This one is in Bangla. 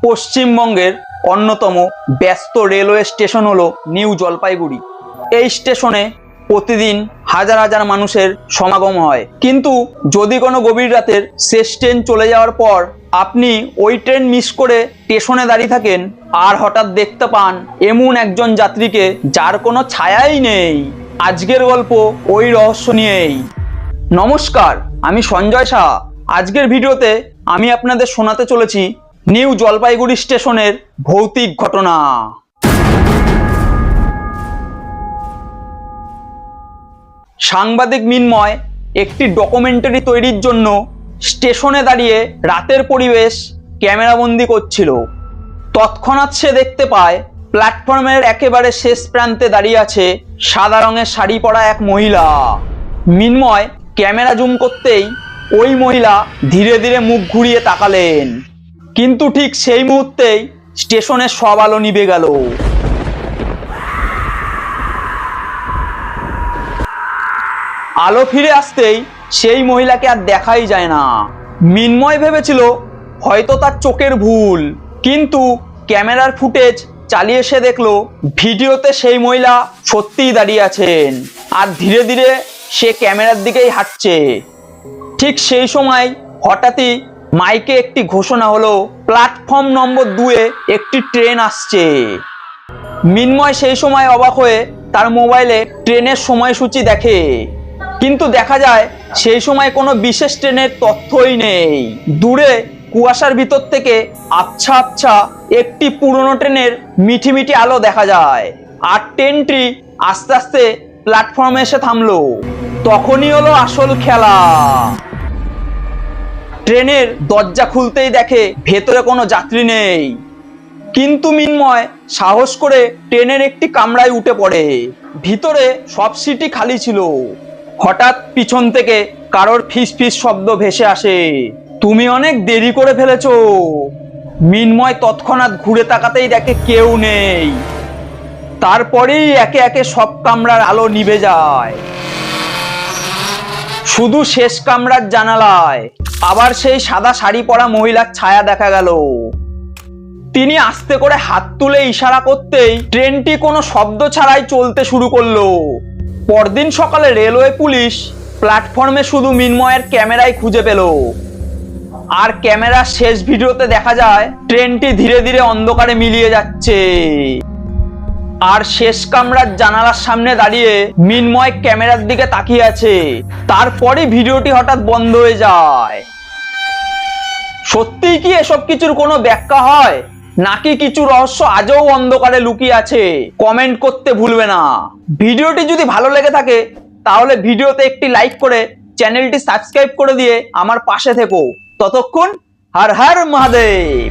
পশ্চিমবঙ্গের অন্যতম ব্যস্ত রেলওয়ে স্টেশন হলো নিউ জলপাইগুড়ি। এই স্টেশনে প্রতিদিন হাজার হাজার মানুষের সমাগম হয়, কিন্তু যদি কোনো গভীর রাতের শেষ ট্রেন চলে যাওয়ার পর আপনি ওই ট্রেন মিস করে স্টেশনে দাঁড়িয়ে থাকেন আর হঠাৎ দেখতে পান এমন একজন যাত্রীকে যার কোনো ছায়াই নেই। আজকের গল্প ওই রহস্য নিয়েই। নমস্কার, আমি সঞ্জয় শাহ। আজকের ভিডিওতে আমি আপনাদের শোনাতে চলেছি নিউ জলপাইগুড়ি স্টেশনের ভৌতিক ঘটনা। সাংবাদিক মিন্ময় একটি ডকুমেন্টারি তৈরির জন্য স্টেশনে দাঁড়িয়ে রাতের পরিবেশ ক্যামেরাবন্দি করছিল। তৎক্ষণাৎ সে দেখতে পায় প্ল্যাটফর্মের একেবারে শেষ প্রান্তে দাঁড়িয়ে আছে সাদা রঙের শাড়ি পরা এক মহিলা। মিন্ময় ক্যামেরা জুম করতেই ওই মহিলা ধীরে ধীরে মুখ ঘুরিয়ে তাকালেন, কিন্তু ঠিক সেই মুহূর্তেই স্টেশনের সব আলো নিভে গেল। আলো ফিরে আসতেই সেই মহিলাকে আর দেখাই যায় না। মিন্ময় ভেবেছিল হয়তো তার চোখের ভুল, কিন্তু ক্যামেরার ফুটেজ চালিয়ে সে দেখলো ভিডিওতে সেই মহিলা সত্যিই দাঁড়িয়ে আছেন আর ধীরে ধীরে সে ক্যামেরার দিকেই হাঁটছে। ঠিক সেই সময় হঠাৎই মাইকে একটি ঘোষণা হলো, প্ল্যাটফর্ম নম্বর 2-এ একটি ট্রেন আসছে। মিন্ময় সেই সময় অবাক হয়ে তার মোবাইলে ট্রেনের সময়সূচি দেখে, কিন্তু দেখা যায় সেই সময় কোনো বিশেষ ট্রেনের তথ্যই নেই। দূরে কুয়াশার ভিতর থেকে আবছা আবছা একটি পুরনো ট্রেনের মিঠি মিঠি আলো দেখা যায়, আর ট্রেনটি আস্তে আস্তে প্ল্যাটফর্মে এসে থামলো। তখনই হলো আসল খেলা। ট্রেনের দরজা খুলতেই দেখে ভেতরে কোনো যাত্রী নেই, কিন্তু মিন্ময় সাহস করে ট্রেনের একটি কামরায় উঠে পড়ে। ভিতরে সব সিটই খালি ছিল। হঠাৎ পিছন থেকে কারোর ফিস ফিস শব্দ ভেসে আসে, তুমি অনেক দেরি করে ফেলেছো। মিন্ময় তৎক্ষণাৎ ঘুরে তাকাতেই দেখে কেউ নেই। তারপরেই একে একে সব কামরার আলো নিভে যায়। শুধু শেষ কামরার জানালায় আবার সেই সাদা শাড়ি পরা মহিলার ছায়া দেখা গেল। তিনি আস্তে করে হাত তুলে ইশারা করতেই ট্রেনটি কোনো শব্দ ছাড়াই চলতে শুরু করলো। পরদিন সকালে রেলওয়ে পুলিশ প্ল্যাটফর্মে শুধু মিন্ময়ের ক্যামেরায় খুঁজে পেল, আর ক্যামেরার শেষ ভিডিওতে দেখা যায় ট্রেনটি ধীরে ধীরে অন্ধকারে মিলিয়ে যাচ্ছে। আর শেষ কামরার জানালার সামনে দাঁড়িয়ে মিন্ময় ক্যামেরার দিকে তাকিয়ে আছে। তারপরে ভিডিওটি হঠাৎ বন্ধ হয়ে যায়। সত্যিই কি এসব কিছুর কোনো ব্যাখ্যা হয়, নাকি কিছু রহস্য আজও অন্ধকারে লুকিয়ে আছে? কমেন্ট করতে ভুলবে না। ভিডিওটি যদি ভালো লেগে থাকে তাহলে ভিডিওতে একটি লাইক করে চ্যানেলটি সাবস্ক্রাইব করে দিয়ে আমার পাশে থেকো। ততক্ষণ হর হর মহাদেব।